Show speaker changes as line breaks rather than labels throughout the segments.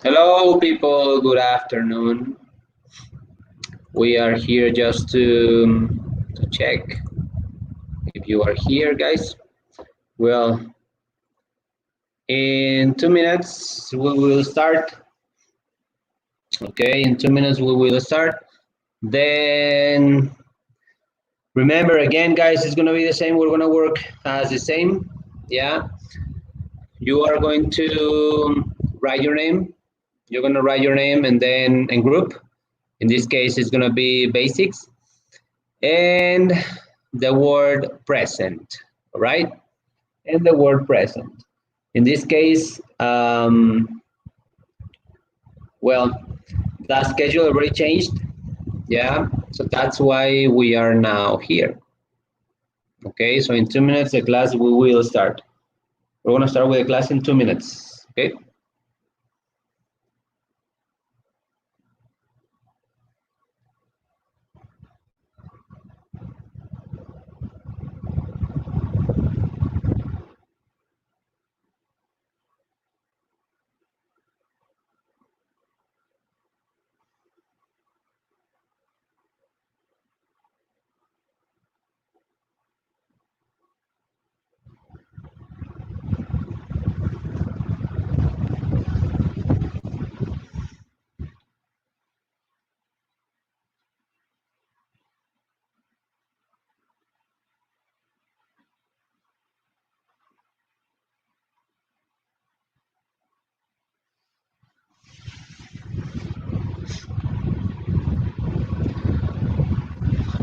Hello, people. Good afternoon. We are here just to check if you are here, guys. Well, in 2 minutes we will start. Okay, in 2 minutes we will start. Then remember again, guys, it's gonna be the same. We're gonna work as the same. Yeah, you are going to write your name. You're gonna write your name and then in group. In this case, it's gonna be basics. And the word present, all right? And the word present. In this case, well, the schedule already changed, yeah? So that's why we are now here. Okay, so in 2 minutes, the class we will start. We're gonna start with the class in 2 minutes, okay?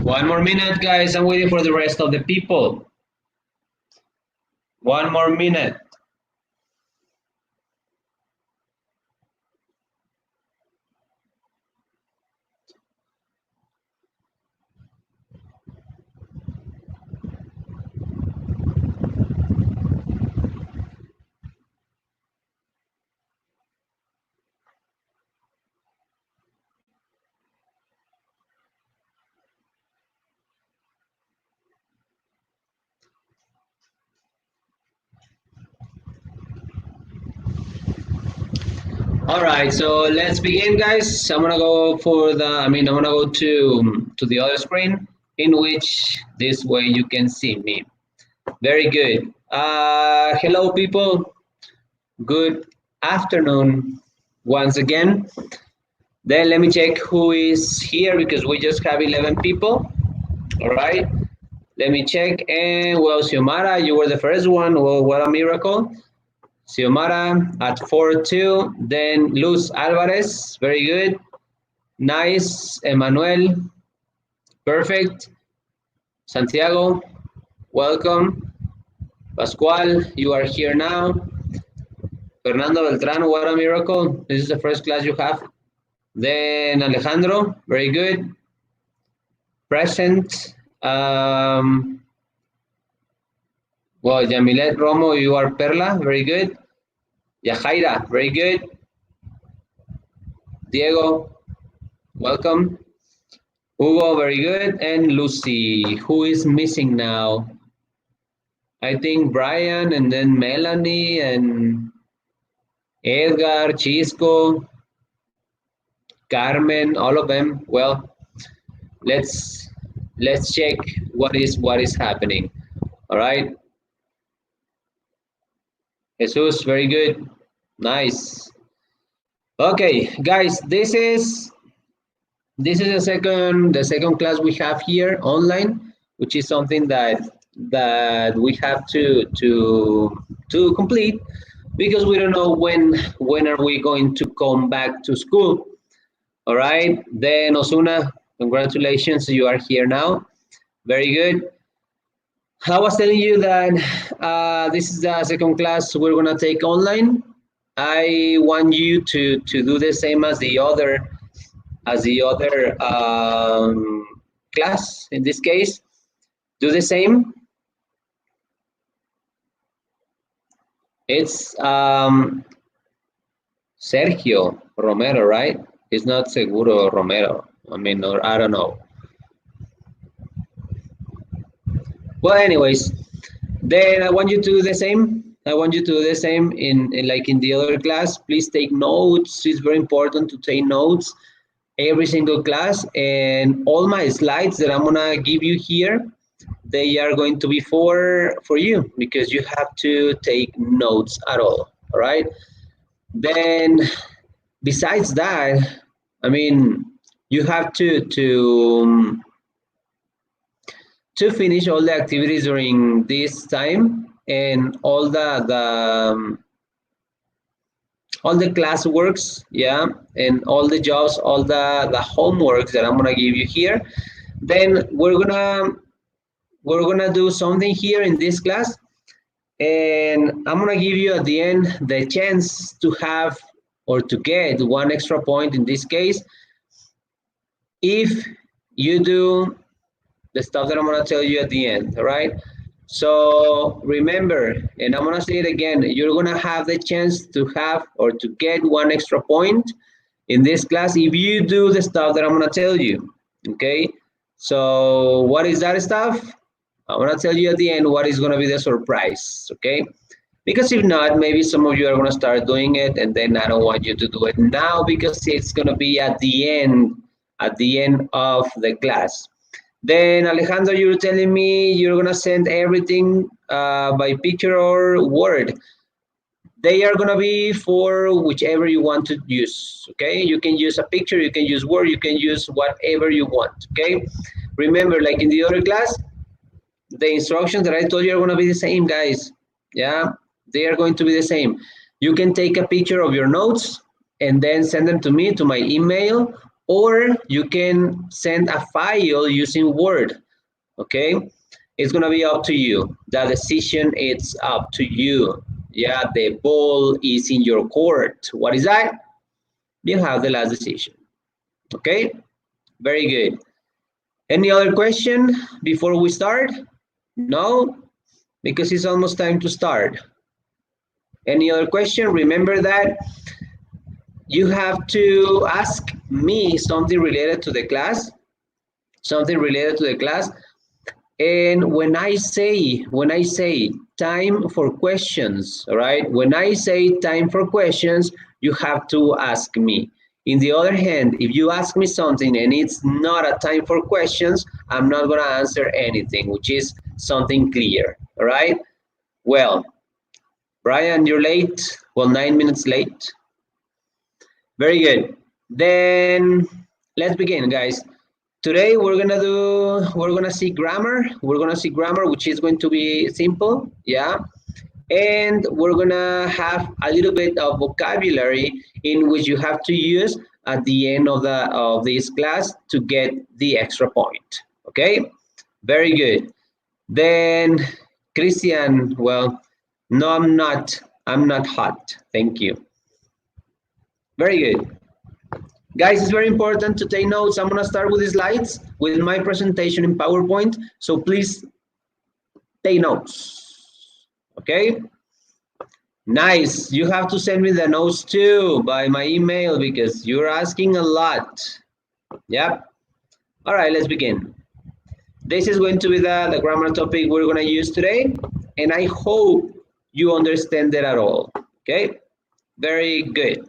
One more minute, guys. I'm waiting for the rest of the people. One more minute. All right, so let's begin, guys. I'm gonna go for I'm gonna go to the other screen, in which this way you can see me. Very good. Hello, people. Good afternoon once again. Then let me check who is here because we just have 11 people. All right. Let me check. And well, Xiomara, you were the first one. Well, what a miracle. Xiomara at 4-2. Then Luz Alvarez, very good. Nice. Emmanuel, perfect. Santiago, welcome. Pascual, you are here now. Fernando Beltran, what a miracle. This is the first class you have. Then Alejandro, very good. Present. Well, Yamilet Romo, you are Perla, very good. Yajaira, very good. Diego, welcome. Hugo, very good. And Lucy, who is missing now? I think Brian and then Melanie and Edgar, Chisco, Carmen, all of them. Well, let's check what is happening. All right. Jesus, very good. Nice. Okay, guys, this is the second class we have here online, which is something that we have to complete because we don't know when are we going to come back to school. All right. Then Osuna, congratulations, you are here now. Very good. I was telling you that this is the second class we're gonna take online. I want you to do the same as the other class. In this case, do the same. It's Sergio Romero, right? It's not Seguro Romero. I mean, or I don't know. Well, anyways, then I want you to do the same. I want you to do the same in like in the other class. Please take notes. It's very important to take notes every single class, and all my slides that I'm gonna give you here, they are going to be for you because you have to take notes at all right? Then besides that, I mean, you have to finish all the activities during this time, and all the class works, yeah, and all the jobs, all the homeworks that I'm gonna give you here. Then we're gonna do something here in this class, and I'm gonna give you at the end the chance to have or to get one extra point in this case if you do the stuff that I'm gonna tell you at the end, all right? So remember, and I'm gonna say it again, you're gonna have the chance to have or to get one extra point in this class if you do the stuff that I'm gonna tell you, okay? So what is that stuff? I'm gonna tell you at the end what is gonna be the surprise, okay? Because if not, maybe some of you are gonna start doing it, and then I don't want you to do it now because it's gonna be at the end of the class. Then Alejandro, you're telling me you're gonna send everything by picture or word. They are gonna be for whichever you want to use, okay? You can use a picture, you can use word, you can use whatever you want, okay? Remember, like in the other class, the instructions that I told you are gonna be the same, guys, yeah? They are going to be the same. You can take a picture of your notes and then send them to me, to my email, or you can send a file using Word, okay? It's gonna be up to you. The decision is up to you. Yeah, the ball is in your court. What is that? You have the last decision, okay? Very good. Any other question before we start? No? Because it's almost time to start. Any other question? Remember that you have to ask me something related to the class, And when I say time for questions, all right? When I say time for questions, you have to ask me. In the other hand, if you ask me something and it's not a time for questions, I'm not gonna answer anything, which is something clear, all right? Well, Brian, you're late. Well, 9 minutes late. Very good. Then let's begin, guys. Today we're gonna see grammar. We're gonna see grammar, which is going to be simple, yeah. And we're gonna have a little bit of vocabulary in which you have to use at the end of this class to get the extra point. Okay, very good. Then Christian, well, no, I'm not. I'm not hot. Thank you. Very good. Guys, it's very important to take notes. I'm gonna start with the slides, with my presentation in PowerPoint. So please take notes, okay? Nice, you have to send me the notes too by my email because you're asking a lot. Yep. All right, let's begin. This is going to be the grammar topic we're gonna use today. And I hope you understand it at all, okay? Very good.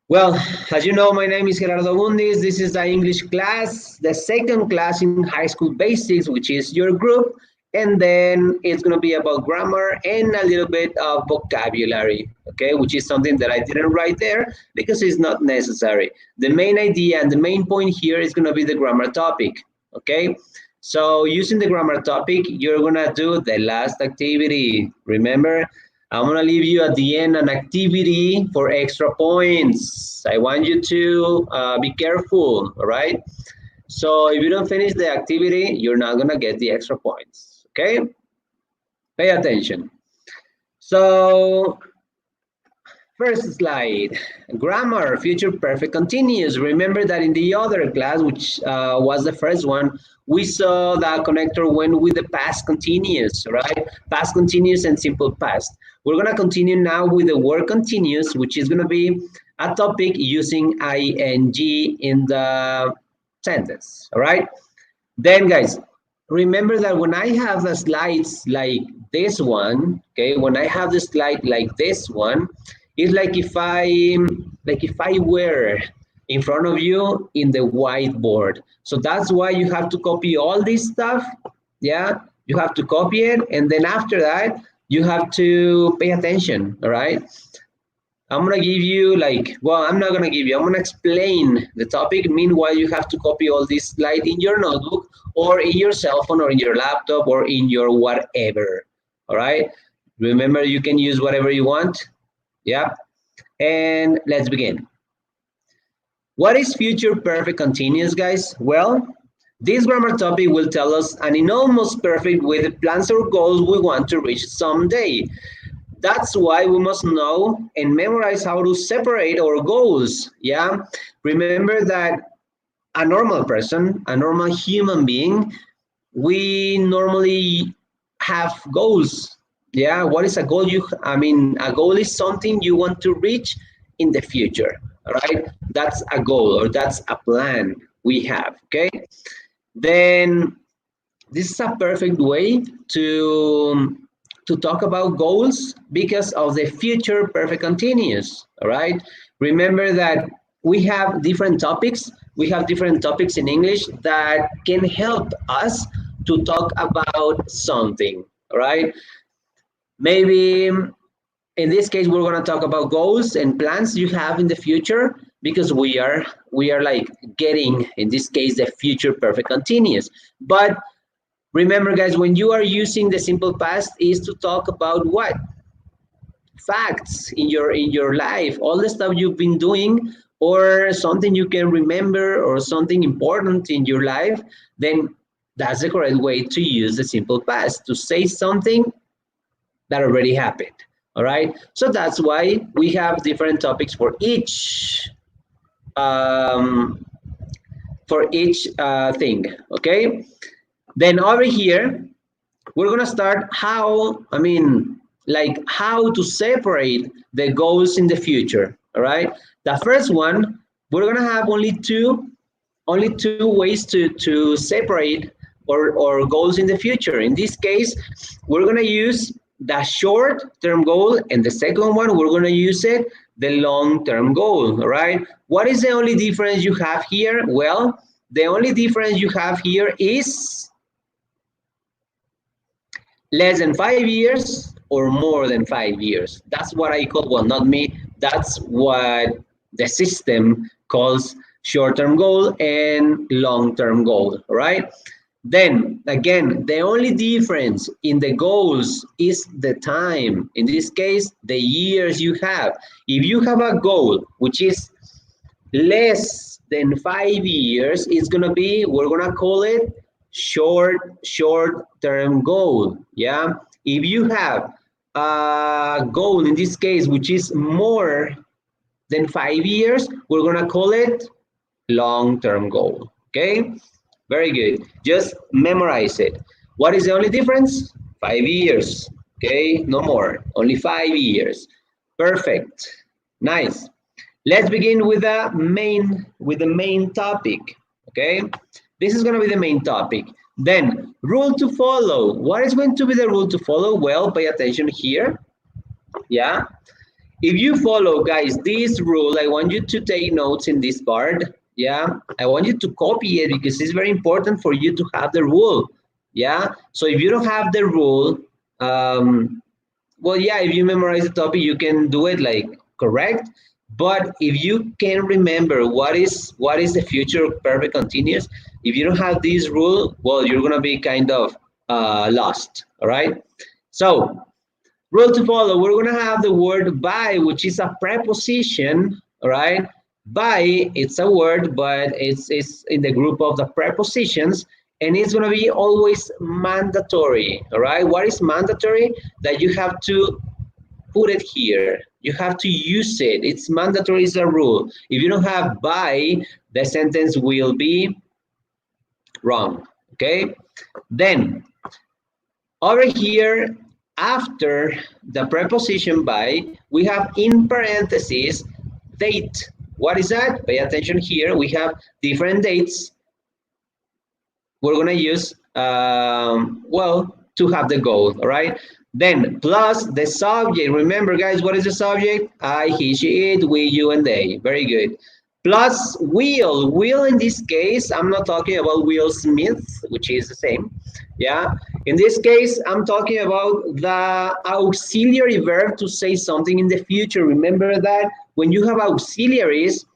Well, as you know, my name is Gerardo Bundis. This is the English class, the second class in high school basics, which is your group. And then it's going to be about grammar and a little bit of vocabulary, okay, which is something that I didn't write there because it's not necessary. The main idea and the main point here is going to be the grammar topic, okay? So using the grammar topic, you're going to do the last activity. Remember? I'm gonna leave you at the end an activity for extra points. I want you to be careful, all right? So if you don't finish the activity, you're not gonna get the extra points, okay? Pay attention. So first slide, grammar, future perfect continuous. Remember that in the other class, which was the first one, we saw the connector went with the past continuous, right? Past continuous and simple past. We're gonna continue now with the word continuous, which is gonna be a topic using ing in the sentence, all right? Then guys, remember that when I have the slides like this one, okay, when I have the slide like this one, it's like if I were in front of you in the whiteboard. So that's why you have to copy all this stuff. Yeah, you have to copy it, and then after that, you have to pay attention. All right. I'm gonna give you like, well, I'm not gonna give you, I'm gonna explain the topic. Meanwhile, you have to copy all this slide in your notebook or in your cell phone or in your laptop or in your whatever, all right? Remember, you can use whatever you want, yeah? And let's begin. What is future perfect continuous, guys? Well, this grammar topic will tell us an in almost perfect way the plans or goals we want to reach someday. That's why we must know and memorize how to separate our goals, yeah? Remember that a normal person, a normal human being, we normally have goals, yeah? What is a goal? A goal is something you want to reach in the future, all right? That's a goal or that's a plan we have, okay? Then this is a perfect way to talk about goals because of the future perfect continuous, all right? Remember that we have different topics. We have different topics in English that can help us to talk about something, all right? Maybe in this case, we're gonna talk about goals and plans you have in the future because we are like getting, in this case, the future perfect continuous. But remember, guys, when you are using the simple past is to talk about what? Facts in your life, all the stuff you've been doing or something you can remember or something important in your life, then that's the correct way to use the simple past, to say something that already happened. All right. So that's why we have different topics um, for each thing. Okay. Then over here, we're gonna start how to separate the goals in the future. All right. The first one, we're gonna have only two ways to separate or goals in the future. In this case, we're gonna use the short-term goal, and the second one, we're gonna use the long-term goal. All right. What is the only difference you have here? Well, the only difference you have here is less than 5 years or more than 5 years. That's what I call, well, not me, that's what the system calls short-term goal and long-term goal, all right? Then again, the only difference in the goals is the time. In this case, the years you have. If you have a goal which is less than 5 years, it's gonna be, we're gonna call it short-term goal, yeah? If you have a goal in this case which is more than 5 years, we're gonna call it long-term goal, okay? Very good, just memorize it. What is the only difference? 5 years, okay? No more, only 5 years. Perfect, nice. Let's begin with the main topic, okay? This is gonna be the main topic. Then, rule to follow. What is going to be the rule to follow? Well, pay attention here, yeah? If you follow, guys, this rule, I want you to take notes in this part, yeah? I want you to copy it because it's very important for you to have the rule, yeah? So if you don't have the rule, well, yeah, if you memorize the topic, you can do it like correct. But if you can remember what is the future perfect continuous, if you don't have this rule, well, you're gonna be kind of lost, all right? So, rule to follow, we're gonna have the word by, which is a preposition, all right? By, it's a word, but it's in the group of the prepositions, and it's gonna be always mandatory, all right? What is mandatory? That you have to put it here. You have to use it. It's mandatory, it's a rule. If you don't have by, the sentence will be wrong, okay? Then, over here, after the preposition by, we have in parentheses, date. What is that? Pay attention here. We have different dates. We're gonna use well, to have the goal, all right? Then plus the subject. Remember, guys, what is the subject? I, he, she, it, we, you, and they. Very good. Plus will. Will in this case, I'm not talking about Will Smith, which is the same. Yeah. In this case, I'm talking about the auxiliary verb to say something in the future. Remember that when you have auxiliaries,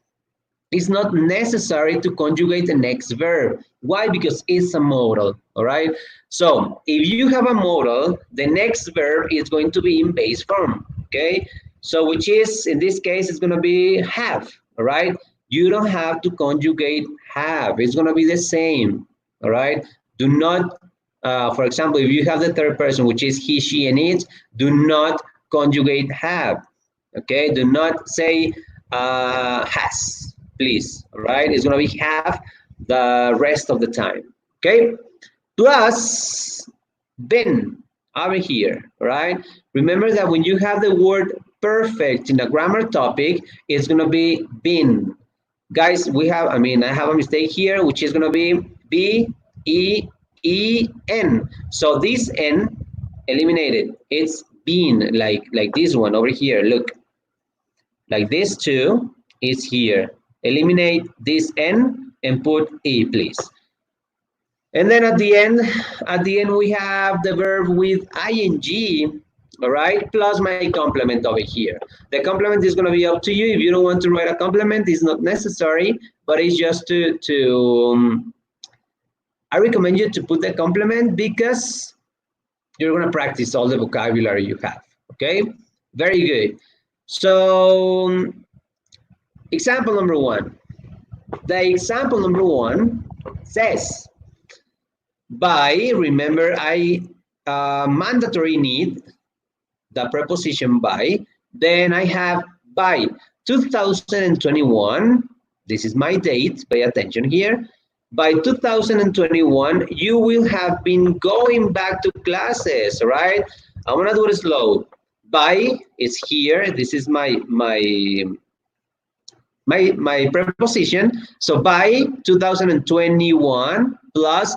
it's not necessary to conjugate the next verb. Why? Because it's a modal, all right? So if you have a modal, the next verb is going to be in base form, okay? So which is, in this case, it's gonna be have, all right? You don't have to conjugate have. It's gonna be the same, all right? Do not, for example, if you have the third person, which is he, she, and it, do not conjugate have, okay? Do not say has, please, all right? It's gonna be have the rest of the time, okay? Plus been over here, all right? Remember that when you have the word perfect in a grammar topic, it's gonna be been. Guys, we have, I mean, I have a mistake here, which is gonna be B-E-E-N. So this N, eliminated. It's been, like this one over here, look. Like this two is here. Eliminate this N and put E, please. And then at the end we have the verb with ing, all right, plus my complement over here. The complement is going to be up to you. If you don't want to write a complement, it's not necessary, but it's just I recommend you to put the complement because you're going to practice all the vocabulary you have, okay? Very good. So example number one. The example number one says, by, remember I mandatory need the preposition by, then I have by 2021, this is my date, pay attention here. By 2021, you will have been going back to classes, right? I'm gonna do it slow. By is here, this is my preposition. So by 2021 plus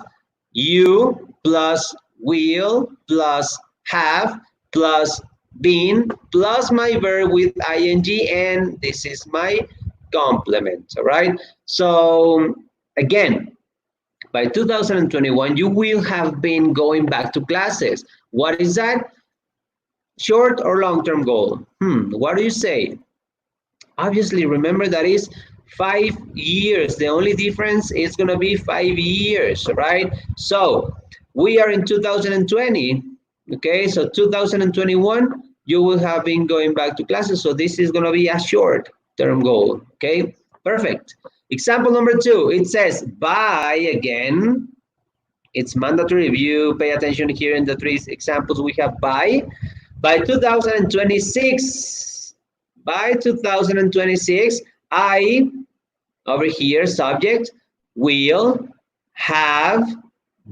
you plus will plus have plus been plus my verb with ing, and this is my complement, all right? So again, by 2021, you will have been going back to classes. What is that? Short or long-term goal? What do you say? Obviously, remember that is 5 years. The only difference is going to be 5 years, right? So we are in 2020, okay? So 2021, you will have been going back to classes. So this is going to be a short-term goal, okay? Perfect. Example number 2, it says by, again, it's mandatory. If you pay attention here in the 3 examples we have by 2026. By 2026, I, over here, subject, will have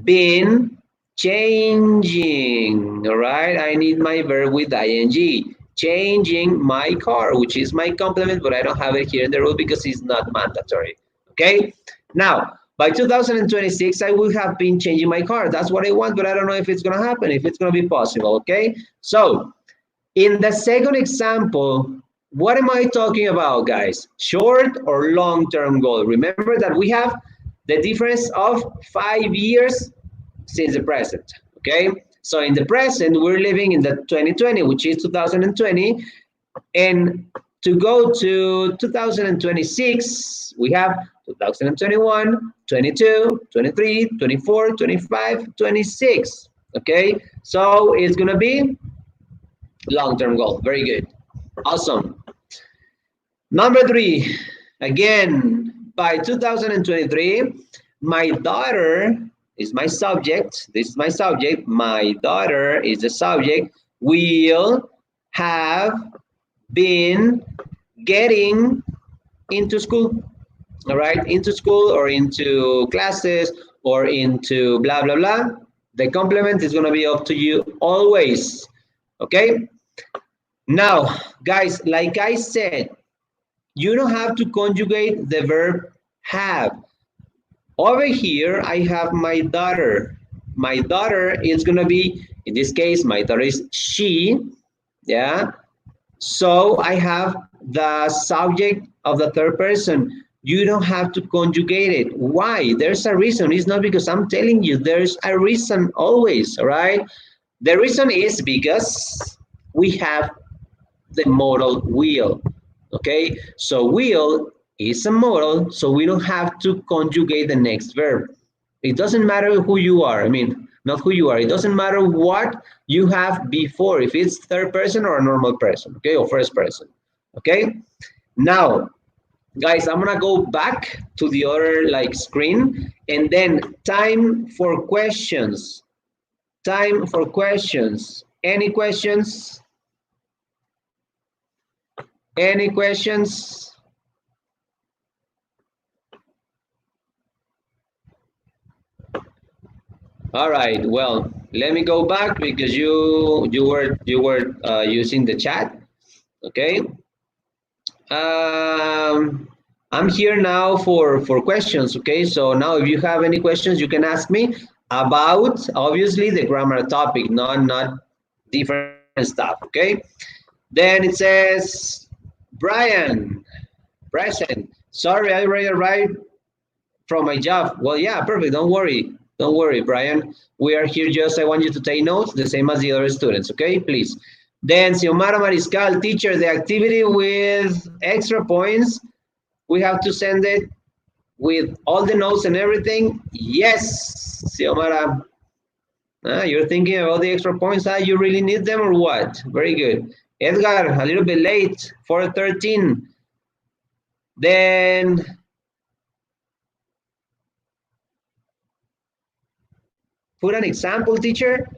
been changing, all right? I need my verb with ing, changing my car, which is my complement, but I don't have it here in the rule because it's not mandatory, okay? Now, by 2026, I will have been changing my car. That's what I want, but I don't know if it's gonna happen, if it's gonna be possible, okay? So, in the second example, what am I talking about, guys? Short or long-term goal? Remember that we have the difference of 5 years since the present, okay? So in the present, we're living in the 2020, which is 2020. And to go to 2026, we have 2021, 22, 23, 24, 25, 26, okay? So it's gonna be long-term goal. Very good. Awesome. Number 3, again, by 2023, my daughter is my subject. This is my subject. My daughter is the subject. Will have been getting into school. All right, into school or into classes or into blah, blah, blah. The complement is going to be up to you always. Okay. Now, guys, like I said, you don't have to conjugate the verb have. Over here, I have my daughter. my daughter is gonna be, in this case, my daughter is she, yeah? So I have the subject of the third person. You don't have to conjugate it. Why? There's a reason. It's not because I'm telling you. There's a reason always, all right? The reason is because we have the modal will, okay? So will is a modal, so we don't have to conjugate the next verb. It doesn't matter who you are. I mean, not who you are. It doesn't matter what you have before, if it's third person or a normal person, okay, or first person, okay? Now, guys, I'm gonna go back to the other like screen, and then time for questions. Time for questions. Any questions? Any questions? All right. Well, let me go back because you were using the chat. Okay. Um, I'm here now for questions. Okay. So now, if you have any questions, you can ask me about obviously the grammar topic, not different stuff. Okay. Then it says Brian present. Sorry, I already arrived from my job. Well, yeah, perfect. Don't worry. Don't worry, Brian. We are here just, I want you to take notes, the same as the other students, okay? Please. Then, Xiomara Mariscal, teacher, the activity with extra points, we have to send it with all the notes and everything. Yes, Xiomara. You're thinking about the extra points. You really need them or what? Very good. Edgar, a little bit late, 4:13. Then put an example, teacher.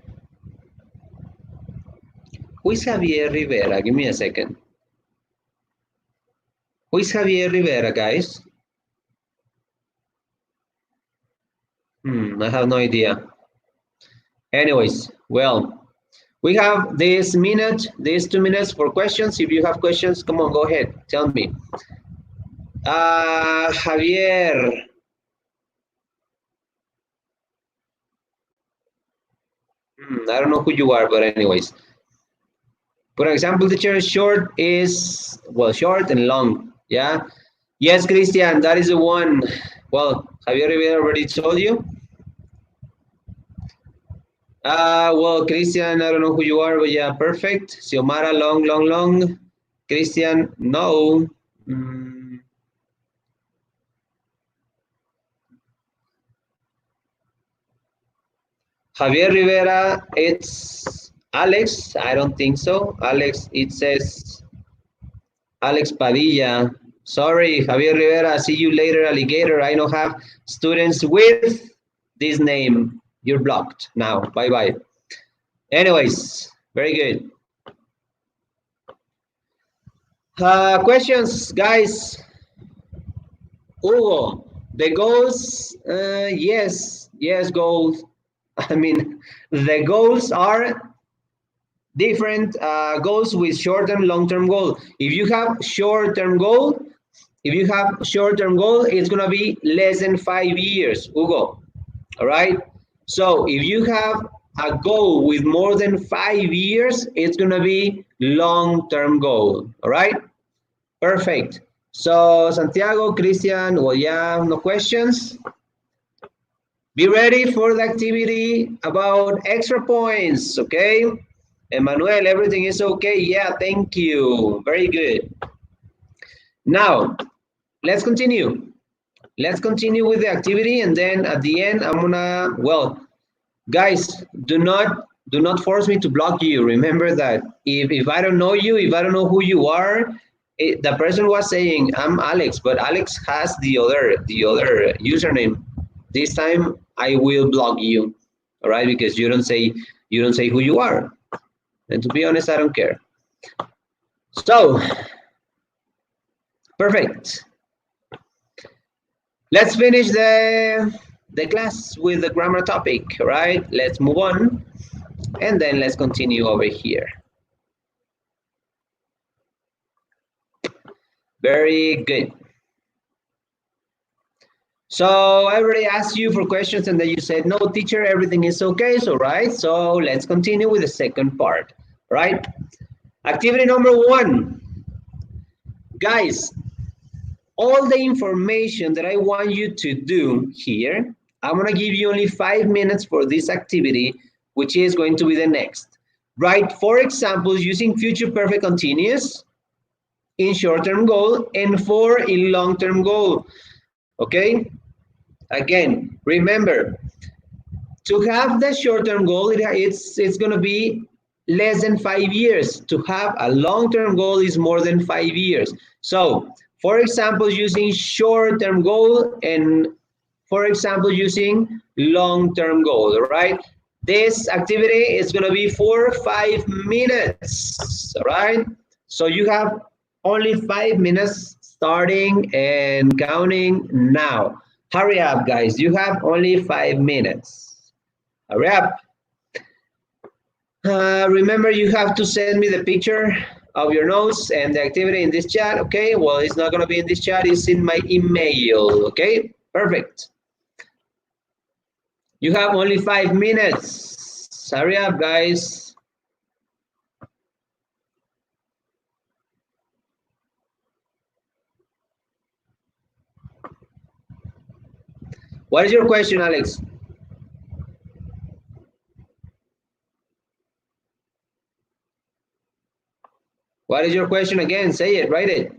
Who is Javier Rivera? Give me a second. Who is Javier Rivera, guys? I have no idea. Anyways, well, we have this minute, these 2 minutes for questions. If you have questions, come on, go ahead. Tell me. Javier. I don't know who you are, but anyways. For example, teacher, short is, well, short and long, yeah? Yes, Christian, that is the one. Well, Javier Rivera already told you. Well, Christian, I don't know who you are, but yeah, perfect. Xiomara, long, long, long. Christian, no. Javier Rivera, it's Alex. I don't think so. Alex, it says Alex Padilla. Sorry, Javier Rivera. See you later, alligator. I don't have students with this name. You're blocked now. Bye bye. Anyways, very good. Questions, guys. Hugo, the goals, yes, goals. I mean, the goals are different goals with short-term, long-term goal. If you have short-term goal, it's gonna be less than 5 years, Hugo. All right. So if you have a goal with more than 5 years, it's gonna be long-term goal. All right. Perfect. So Santiago, Christian, well, yeah, no questions. Be ready for the activity about extra points, okay? Emmanuel, everything is okay? Yeah, thank you. Very good. Now, let's continue. Let's continue with the activity, and then at the end, I'm gonna, well, guys, do not force me to block you. Remember that if I don't know you, if I don't know who you are, the person was saying I'm Alex, but Alex has the other username. This time I will block you, all right? Because you don't say who you are, and to be honest, I don't care. So perfect. Let's finish the class with the grammar topic, all right? Let's move on, and then let's continue over here. Very good. So I already asked you for questions and then you said, no, teacher, everything is okay. So, right. So let's continue with the second part, right? Activity number 1. Guys, all the information that I want you to do here, I'm going to give you only 5 minutes for this activity, which is going to be the next. Write 4 examples using future perfect continuous in short-term goal and 4 in long-term goal. Okay? Again, remember, to have the short-term goal, it's going to be less than 5 years. To have a long-term goal is more than 5 years. So, for example, using short-term goal and, for example, using long-term goal, right? This activity is going to be for 5 minutes, all right? So you have only 5 minutes starting and counting now. Hurry up, guys. You have only 5 minutes. Hurry up. Remember, you have to send me the picture of your notes and the activity in this chat, okay? Well, it's not going to be in this chat. It's in my email, okay? Perfect. You have only 5 minutes. Hurry up, guys. What is your question, Alex? What is your question again? Say it, write it.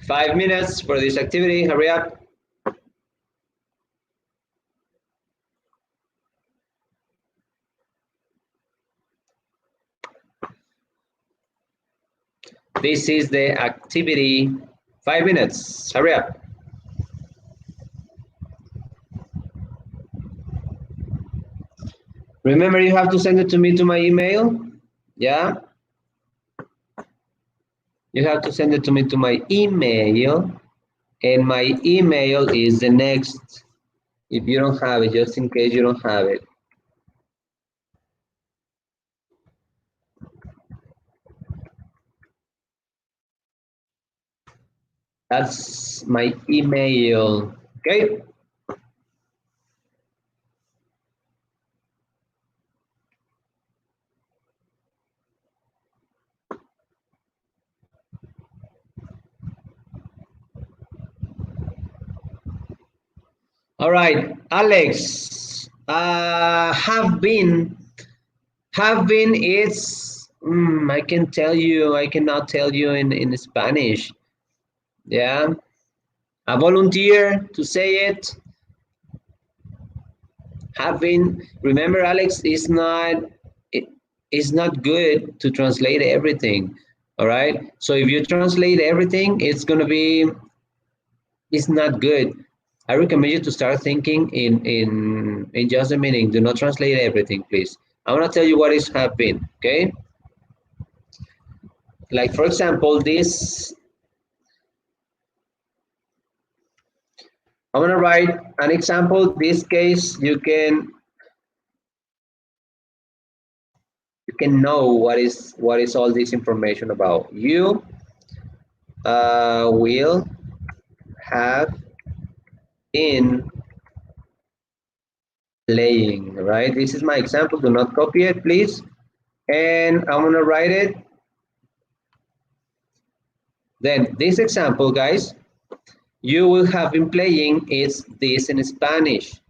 Five minutes for this activity. Hurry up. This is the activity. 5 minutes. Hurry up. Remember, you have to send it to me to my email. Yeah. You have to send it to me to my email. And my email is the next. If you don't have it, just in case you don't have it. That's my email. Okay. All right, Alex. Have been. It's. I can tell you. I cannot tell you in Spanish. Yeah. A volunteer to say it. Have been. Remember, Alex, it's not good to translate everything. All right. So if you translate everything, it's not good. I recommend you to start thinking in just a meaning. Do not translate everything, please. I want to tell you what is have been, okay? Like for example, this. I'm gonna write an example. This case, you can know what is all this information about. You will have been playing, right? This is my example. Do not copy it, please. And I'm gonna write it. Then this example, guys, you will have been playing is this in Spanish.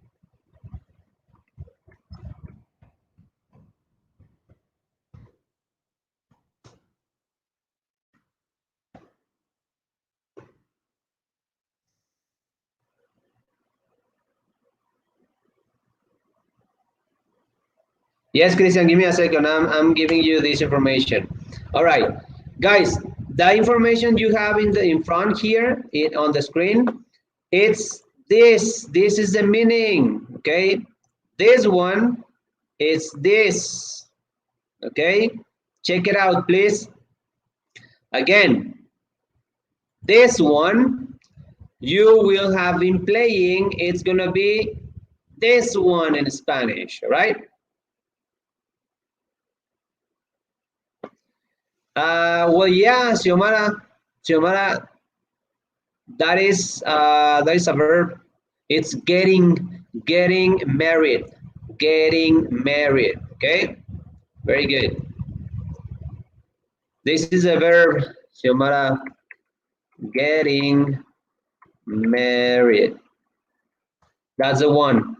Yes, Christian, give me a second. I'm giving you this information. All right, guys, the information you have in front here on the screen, it's this. This is the meaning, okay? This one is this, okay? Check it out, please. Again, this one, you will have been playing. It's gonna be this one in Spanish, all right? Well, yeah, Xiomara, that is a verb. It's getting married, okay? Very good. This is a verb, Xiomara, getting married. That's the one.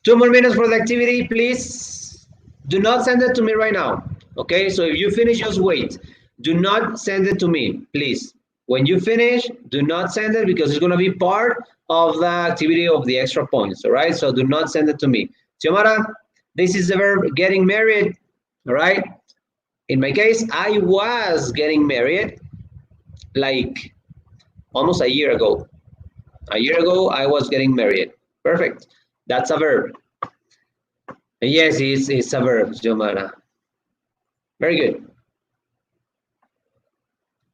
Two more minutes for the activity, please. Do not send it to me right now. Okay, so if you finish, just wait. Do not send it to me, please. When you finish, do not send it because it's going to be part of the activity of the extra points. All right, so do not send it to me. Xiomara, this is the verb getting married. All right. In my case, I was getting married like almost a year ago. A year ago, I was getting married. Perfect. That's a verb. Yes, it's a verb, Xiomara. Very good.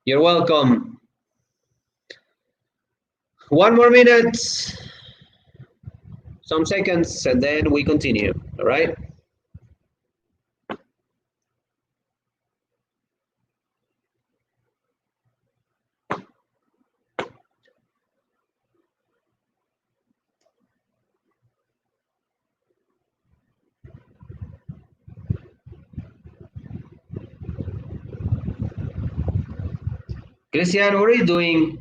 You're welcome. One more minute, some seconds, and then we continue. All right. Christian, what are you doing?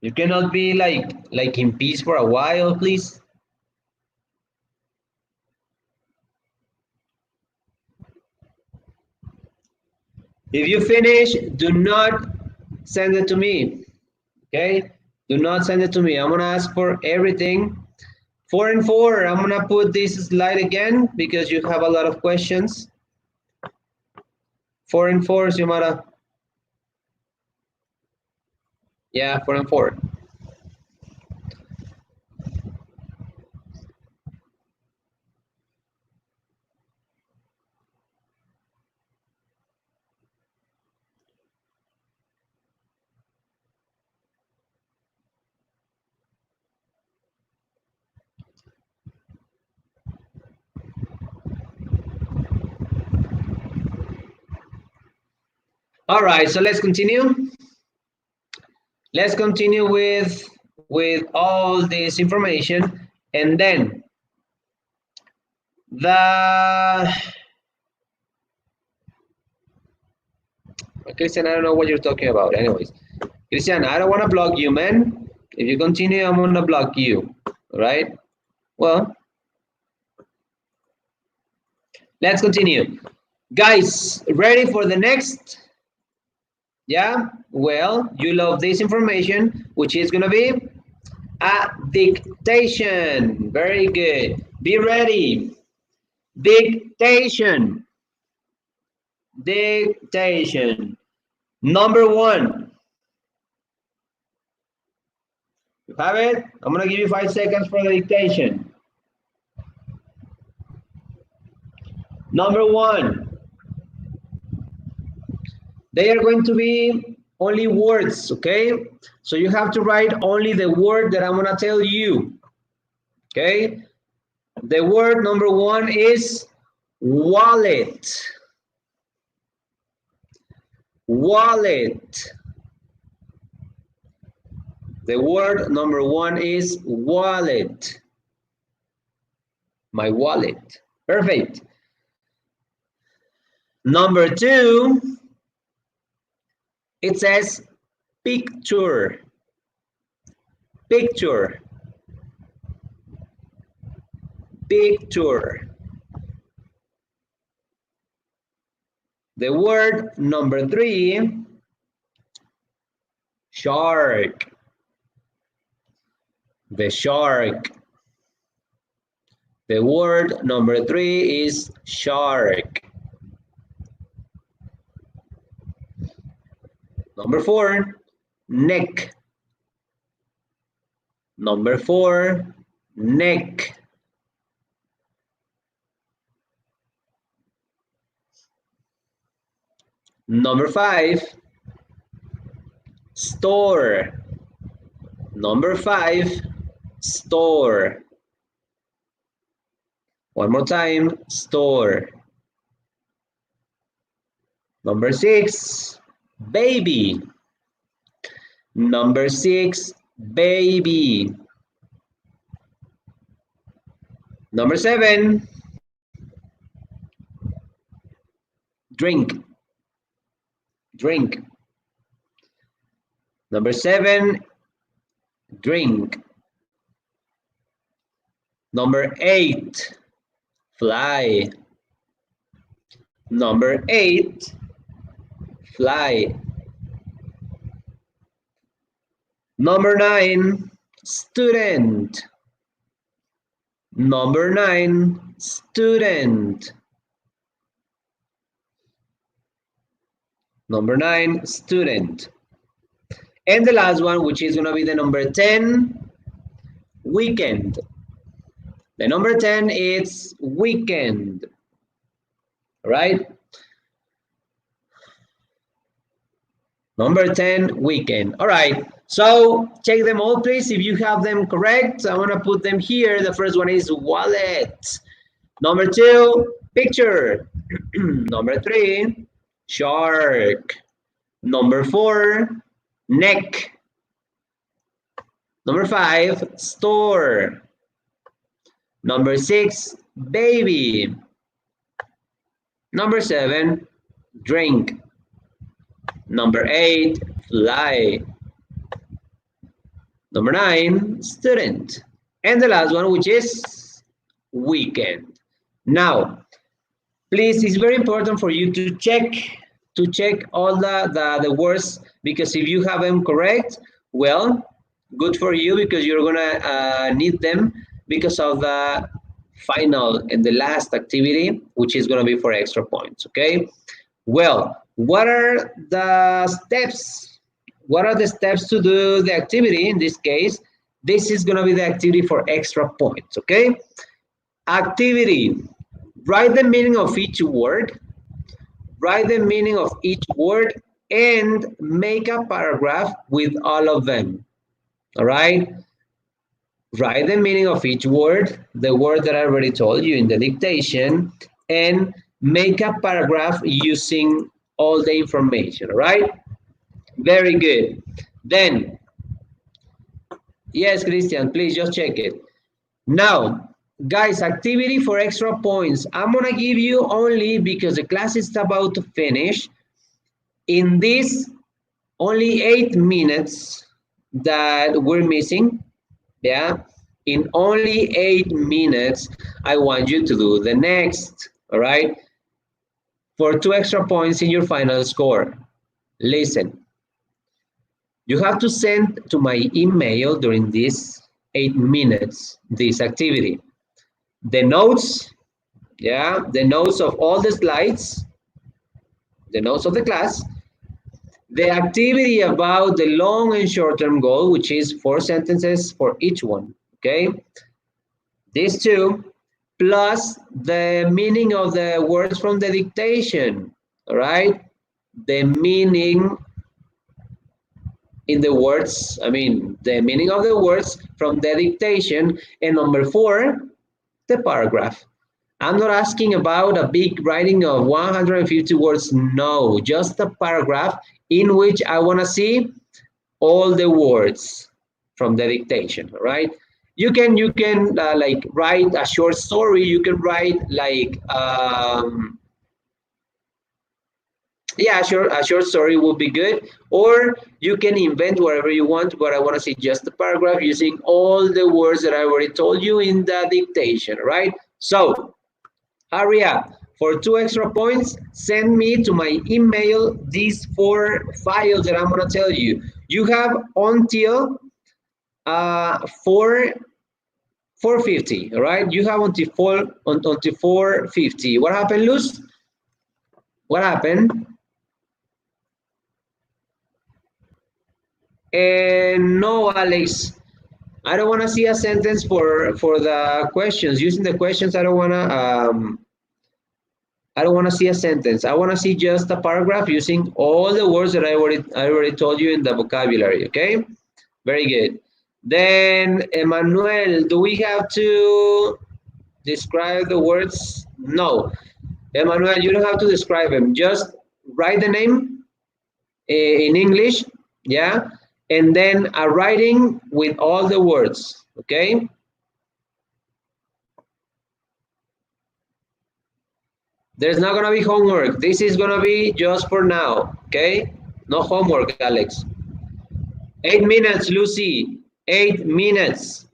You cannot be like in peace for a while, please. If you finish, do not send it to me. Okay? Do not send it to me. I'm gonna ask for everything. 4 and 4. I'm gonna put this slide again because you have a lot of questions. 4 and 4, Xiomara. Yeah, 4 and 4. All right, so let's continue. Let's continue with all this information, and then Christian, I don't know what you're talking about. Anyways, Christian, I don't want to block you, man. If you continue, I'm gonna block you. All right. Well, let's continue, guys. Ready for the next? Yeah. Well, you love this information, which is gonna be a dictation. Very good. Be ready. Dictation. Dictation. Number 1. You have it? I'm going to give you 5 seconds for the dictation. Number 1. They are going to be only words, okay? So you have to write only the word that I'm going to tell you, okay? The word number 1 is wallet. Wallet. The word number 1 is wallet. My wallet. Perfect. Number 2, it says picture. Picture. Picture. The word number 3, shark. The shark. The word number 3 is shark. Number 4, neck. Number 4, neck. Number 5, store. Number 5, store. One more time, store. Number 6, baby. Number 6, baby. Number 7, drink. Drink. Number 7, drink. Number 8, fly. Number 8, fly. Number 9, student. Number 9, student. Number 9, student. And the last one, which is going to be the number 10, weekend. The number 10 is weekend. All right? Number 10, weekend. All right. So check them all, please. If you have them correct, I want to put them here. The first one is wallet. Number 2, picture. Number 3, shark. Number 4, neck. Number 5, store. Number 6, baby. Number 7, drink. Number 8, fly. Number 9, student. And the last one, which is weekend. Now, please, it's very important for you to check all the words, because if you have them correct, well, good for you, because you're gonna need them because of the final and the last activity, which is gonna be for extra points, okay? Well, what are the steps? What are the steps to do the activity? In this case, this is gonna be the activity for extra points, okay? Activity, write the meaning of each word, write the meaning of each word, and make a paragraph with all of them, all right? Write the meaning of each word, the word that I already told you in the dictation, and make a paragraph using all the information, all right? Very good. Then, yes, Christian, please just check it. Now, guys, activity for extra points. I'm gonna give you only, because the class is about to finish, in this only 8 minutes that we're missing, yeah? In only 8 minutes, I want you to do the next, all right? For 2 extra points in your final score. Listen, you have to send to my email during these 8 minutes, this activity. The notes, yeah, the notes of all the slides, the notes of the class, the activity about the long and short-term goal, which is 4 sentences for each one, okay? These 2, plus the meaning of the words from the dictation, all right? The meaning in the words, I mean, the meaning of the words from the dictation, and number 4, the paragraph. I'm not asking about a big writing of 150 words, no, just a paragraph in which I want to see all the words from the dictation, all right? You can like write a short story, you can write like, yeah, sure, a short story would be good, or you can invent whatever you want, but I want to see just a paragraph using all the words that I already told you in the dictation, right? So, hurry up. For 2 extra points, send me to my email these 4 files that I'm going to tell you. You have until 4:50, all right? You have until 4:50. What happened, Luz? What happened? And no, Alex, I don't want to see a sentence for the questions. Using the questions, I don't want I don't want to see a sentence. I want to see just a paragraph using all the words that I already told you in the vocabulary, okay? Very good. Then, Emmanuel, do we have to describe the words? No. Emmanuel, you don't have to describe them. Just write the name in English, yeah? And then a writing with all the words, okay? There's not gonna be homework. This is gonna be just for now, okay? No homework, Alex. 8 minutes, Lucy. 8 minutes.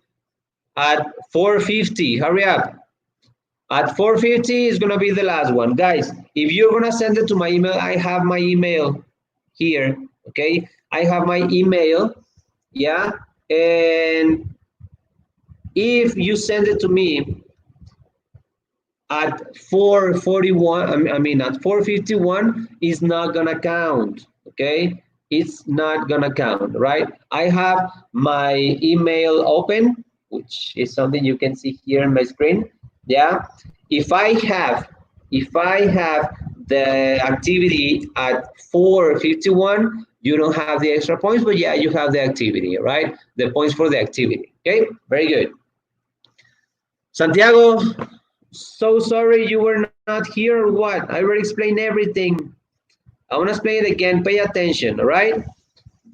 At 4:50, hurry up. At 4:50 is gonna be the last one. Guys, if you're gonna send it to my email, I have my email here, okay? I have my email, yeah? And if you send it to me at 4:41, I mean at 4:51, is not gonna count, okay? It's not gonna count, right? I have my email open, which is something you can see here on my screen, yeah? If I have the activity at 4:51, you don't have the extra points, but yeah, you have the activity, right? The points for the activity, okay? Very good. Santiago, so sorry you were not here or what? I already explained everything. I want to explain it again. Pay attention, all right?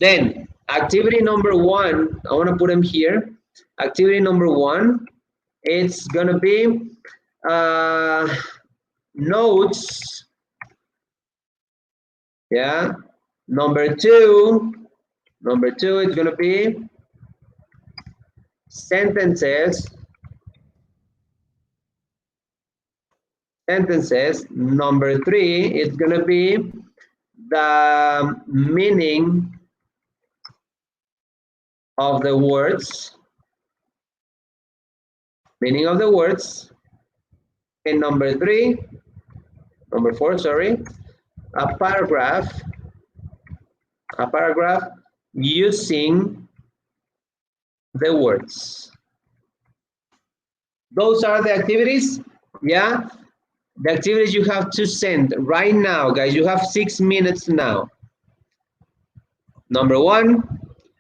Then, activity number 1, I want to put them here. Activity number 1, it's going to be notes. Yeah. Number 2 is going to be sentences. Number 3 is going to be the meaning of the words. Meaning of the words. And number 4, sorry, a paragraph using the words. Those are the activities, yeah? The activities you have to send right now, guys. You have 6 minutes now. Number 1,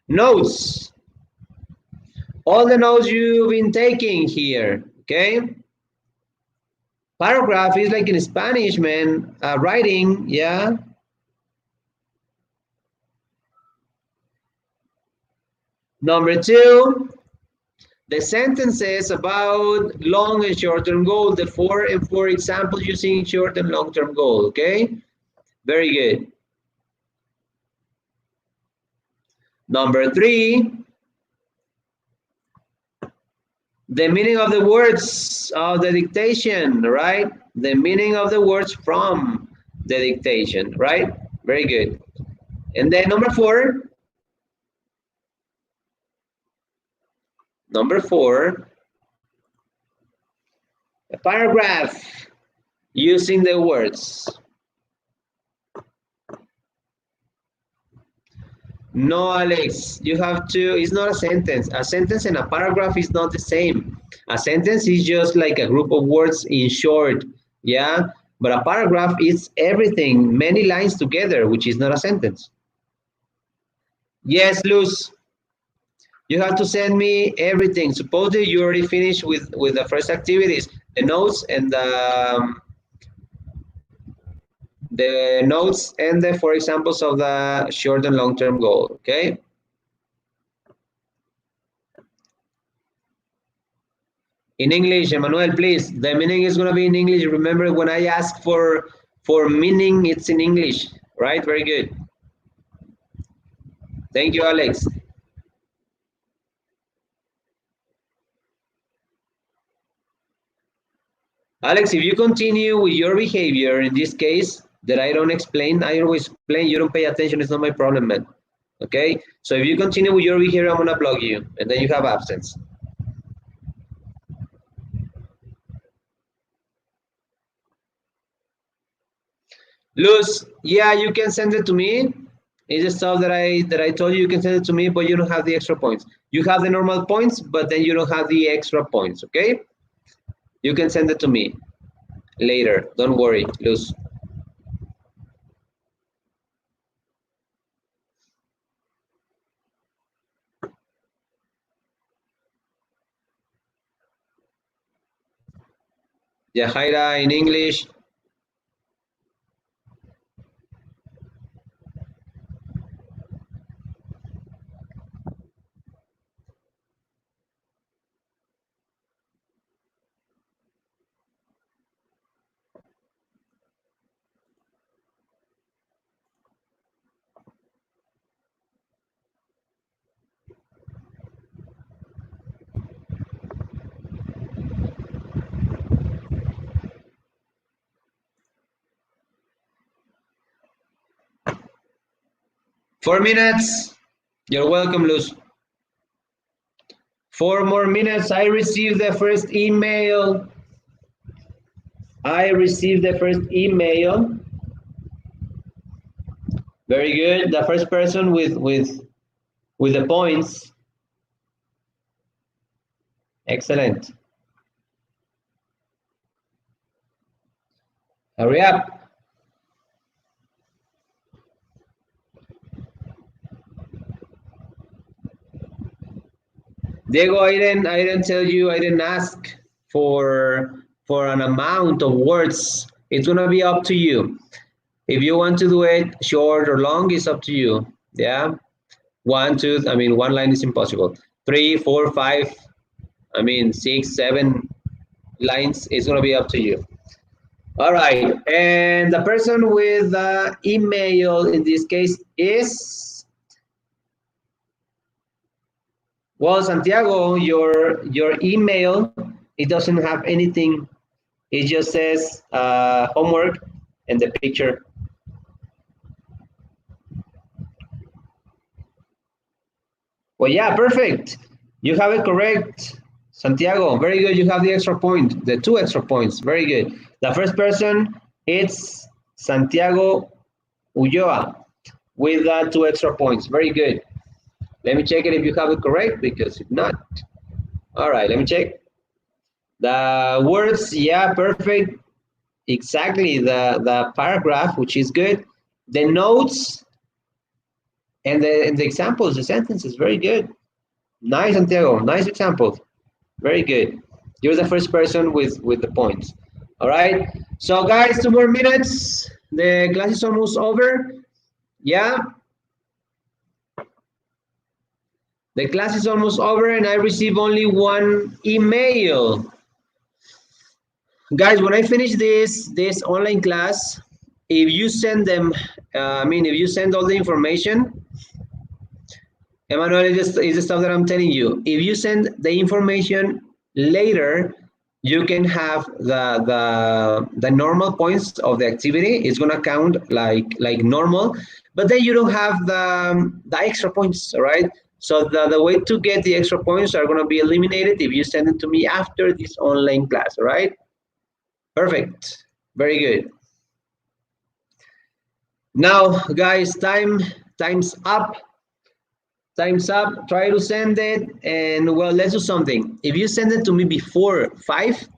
notes. All the notes you've been taking here, okay? Paragraph is like in Spanish, man. Writing, yeah? Number 2, the sentences about long and short-term goal, the 4 and 4 examples using short and long-term goal, okay? Very good. Number 3, the meaning of the words of the dictation, right? The meaning of the words from the dictation, right? Very good. And then number 4, a paragraph using the words. No, Alex, you have to, it's not a sentence. A sentence and a paragraph is not the same. A sentence is just like a group of words in short, yeah? But a paragraph is everything, many lines together, which is not a sentence. Yes, Luz, you have to send me everything. Supposedly you already finished with the first activities, the notes and the 4 examples of the short and long-term goal, okay? In English, Emmanuel, please. The meaning is going to be in English. Remember, when I ask for meaning, it's in English, right? Very good. Thank you, Alex. Alex, if you continue with your behavior, in this case, that I don't explain, I always explain, you don't pay attention, it's not my problem, man. Okay? So if you continue with your behavior, I'm going to block you, and then you have absence. Luz, yeah, you can send it to me. It's the stuff that I told you can send it to me, but you don't have the extra points. You have the normal points, but then you don't have the extra points, okay? You can send it to me. later. Don't worry, Luz. Yahaira in English. Four minutes. You're welcome, Luz. 4 more minutes. I received the first email. Very good. The first person with the points. Excellent. Hurry up. Diego, I didn't tell you, I didn't ask for an amount of words. It's gonna be up to you. If you want to do it short or long, it's up to you. Yeah. 1, 2, I mean, one line is impossible. 3, 4, 5, I mean, 6, 7 lines, it's gonna be up to you. All right, and the person with the email in this case is, well, Santiago, your email, it doesn't have anything. It just says homework and the picture. Well, yeah, perfect. You have it correct, Santiago. Very good. You have the extra point, the 2 extra points. Very good. The first person, it's Santiago Ulloa with 2 extra points. Very good. Let me check it if you have it correct, because if not, all right, let me check. The words, yeah, perfect. Exactly, the paragraph, which is good. The notes and the examples, the sentences, very good. Nice, Santiago, nice examples. Very good. You're the first person with the points. All right, so guys, 2 more minutes. The class is almost over. Yeah. The class is almost over and I receive only 1 email. Guys, when I finish this online class, if you send them, if you send all the information, Emmanuel, is the stuff that I'm telling you. If you send the information later, you can have the normal points of the activity. It's gonna count like normal, but then you don't have the extra points, all right? So the way to get the extra points are gonna be eliminated if you send it to me after this online class, all right? Perfect, very good. Now, guys, time's up. Time's up. Try to send it, and well, let's do something. If you send it to me before 5,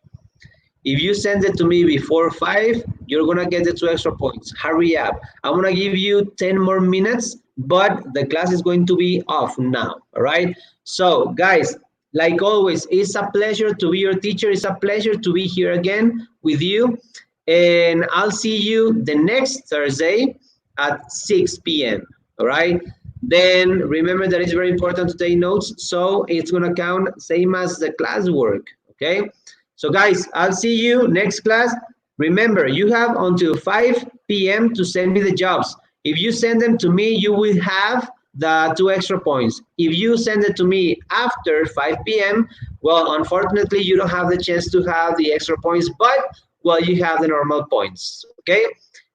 you're gonna get the 2 extra points. Hurry up. I'm gonna give you 10 more minutes, but the class is going to be off now, all right? So, guys, like always, it's a pleasure to be your teacher. It's a pleasure to be here again with you, and I'll see you the next Thursday at 6 p.m., all right? Then remember that it's very important to take notes, so it's gonna count same as the classwork, okay? So guys, I'll see you next class. Remember, you have until 5 p.m. to send me the jobs. If you send them to me, you will have the 2 extra points. If you send it to me after 5 p.m., well, unfortunately, you don't have the chance to have the extra points, but, well, you have the normal points, okay?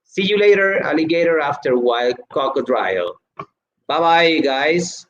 See you later, alligator after wild crocodile. Bye-bye, guys.